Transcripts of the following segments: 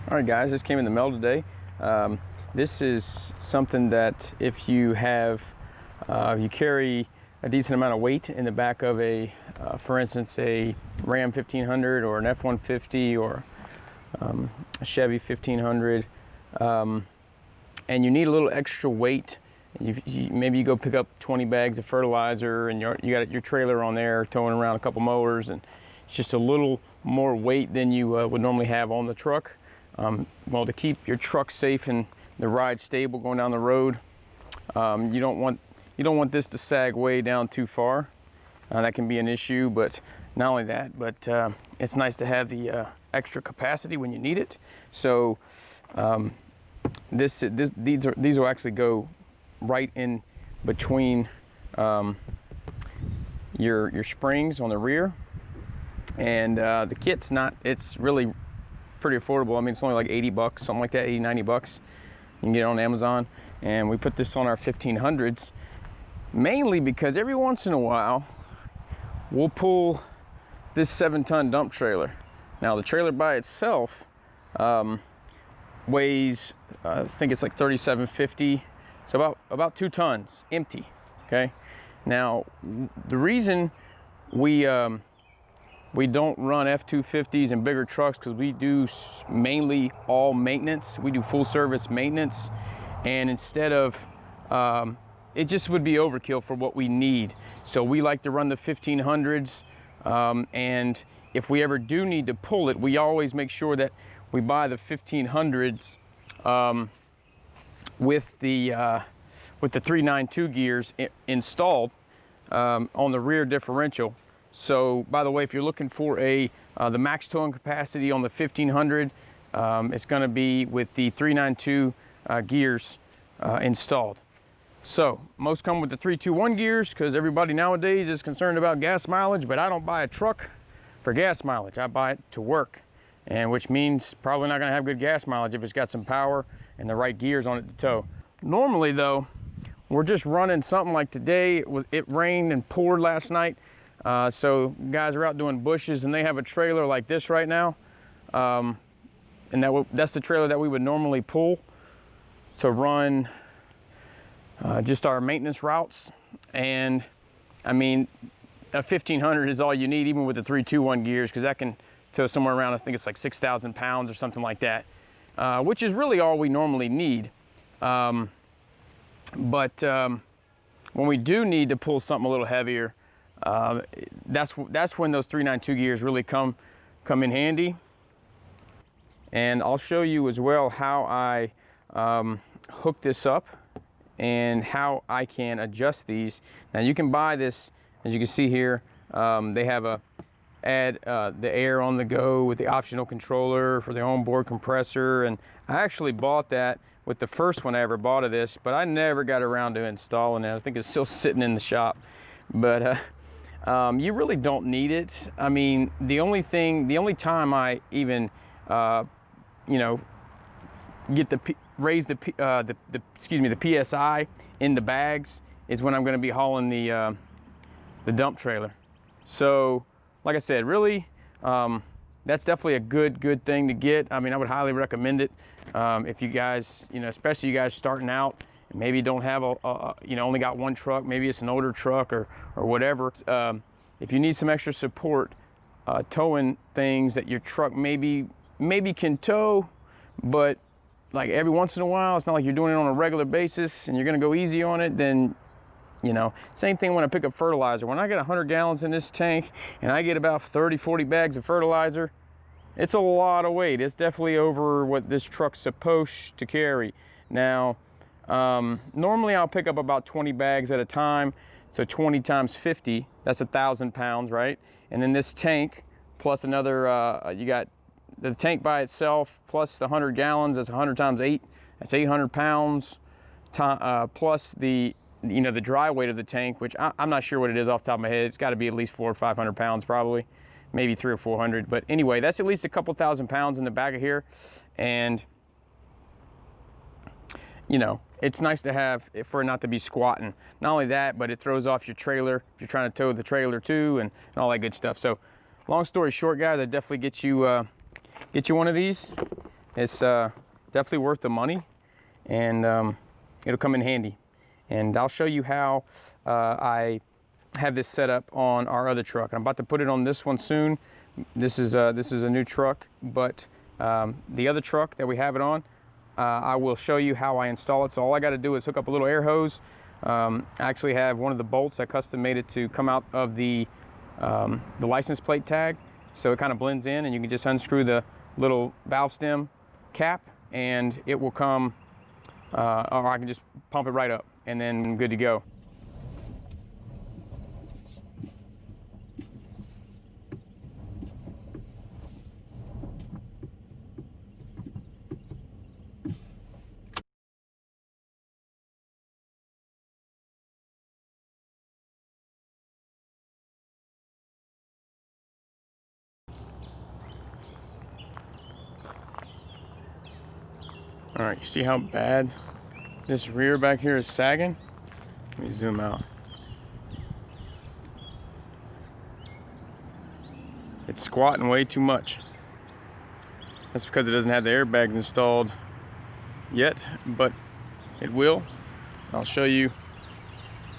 All right, guys, this came in the mail today. This is something that if you have, you carry a decent amount of weight in the back of a, for instance, a Ram 1500 or an F-150 or a Chevy 1500, and you need a little extra weight. Maybe you go pick up 20 bags of fertilizer and you got your trailer on there towing around a couple mowers, and it's just a little more weight than you would normally have on the truck. Well, to keep your truck safe and the ride stable going down the road, you don't want this to sag way down too far. That can be an issue, but not only that, but it's nice to have the extra capacity when you need it. So these will actually go right in between your springs on the rear, and the kit's it's really pretty affordable. I mean, it's only like 80 bucks, something like that, 80, 90 bucks. You can get it on Amazon. And we put this on our 1500s mainly because every once in a while we'll pull this 7-ton dump trailer. Now the trailer by itself weighs I think it's like 3750, so about 2 tons empty. Okay, now the reason we don't run F-250s and bigger trucks, because we do mainly all maintenance. We do full service maintenance, and instead of it just would be overkill for what we need. So we like to run the 1500s, and if we ever do need to pull it, we always make sure that we buy the 1500s with the 392 gears installed on the rear differential. So, by the way, if you're looking for the max towing capacity on the 1500, it's going to be with the 392 gears installed. So, most come with the 321 gears because everybody nowadays is concerned about gas mileage, but I don't buy a truck for gas mileage. I buy it to work, and which means probably not going to have good gas mileage if it's got some power and the right gears on it to tow. Normally, though, we're just running something like today. It rained and poured last night. So guys are out doing bushes and they have a trailer like this right now, and that's the trailer that we would normally pull to run just our maintenance routes. And I mean, a 1500 is all you need, even with the 321 gears, because that can tow somewhere around, I think it's like 6,000 pounds or something like that, which is really all we normally need. But when we do need to pull something a little heavier, that's when those 392 gears really come in handy. And I'll show you as well how I hook this up and how I can adjust these. Now you can buy this, as you can see here. They have add the air on the go with the optional controller for the onboard compressor, and I actually bought that with the first one I ever bought of this, but I never got around to installing it. I think it's still sitting in the shop, but you really don't need it. I mean, the only time I even get raise the PSI in the bags is when I'm going to be hauling the dump trailer. So like I said, really that's definitely a good thing to get. I mean, I would highly recommend it if you guys, especially you guys starting out, maybe don't have only got one truck, maybe it's an older truck or whatever. If you need some extra support towing things that your truck maybe can tow, but like every once in a while, it's not like you're doing it on a regular basis and you're gonna go easy on it, then same thing when I pick up fertilizer. When I get 100 gallons in this tank and I get about 30-40 bags of fertilizer, it's a lot of weight. It's definitely over what this truck's supposed to carry. Now normally I'll pick up about 20 bags at a time, so 20 times 50, that's 1,000 pounds, right? And then this tank plus another, you got the tank by itself plus the 100 gallons, that's 100 times 8, that's 800 pounds, plus the the dry weight of the tank, which I'm not sure what it is off the top of my head. It's got to be at least 400 or 500 pounds probably, maybe 300 or 400. But anyway, that's at least a couple thousand pounds in the back of here. And it's nice to have for it not to be squatting. Not only that, but it throws off your trailer if you're trying to tow the trailer too, and all that good stuff. So long story short, guys, I definitely get you one of these. It's definitely worth the money, and it'll come in handy. And I'll show you how I have this set up on our other truck. I'm about to put it on this one soon. This is a new truck, but the other truck that we have it on, I will show you how I install it. So all I got to do is hook up a little air hose. I actually have one of the bolts. I custom made it to come out of the license plate tag, so it kind of blends in, and you can just unscrew the little valve stem cap, and it will come, or I can just pump it right up, and then I'm good to go. All right, you see how bad this rear back here is sagging? Let me zoom out. It's squatting way too much. That's because it doesn't have the airbags installed yet, but it will. I'll show you.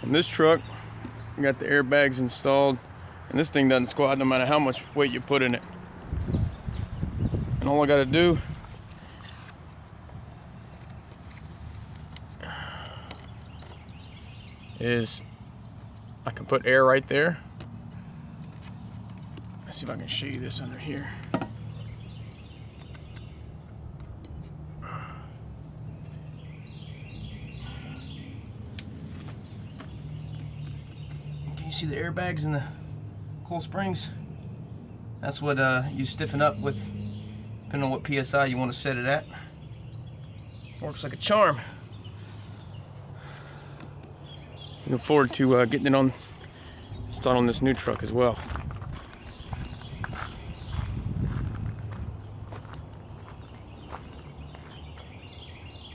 On this truck, we got the airbags installed, and this thing doesn't squat no matter how much weight you put in it. And all I gotta do is I can put air right there. Let's see if I can show you this under here. Can you see the airbags in the coil springs? That's what you stiffen up with, depending on what PSI you want to set it at. Works like a charm. Look forward to getting it on, installed on this new truck as well.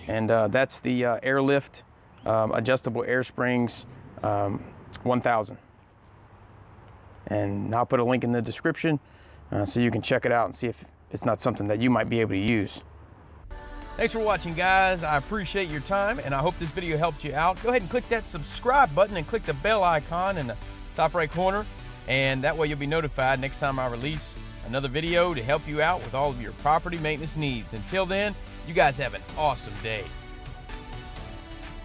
And that's the Airlift adjustable air springs 1000. And I'll put a link in the description so you can check it out and see if it's not something that you might be able to use. Thanks for watching, guys. I appreciate your time, and I hope this video helped you out. Go ahead and click that subscribe button and click the bell icon in the top right corner, and that way you'll be notified next time I release another video to help you out with all of your property maintenance needs. Until then, you guys have an awesome day.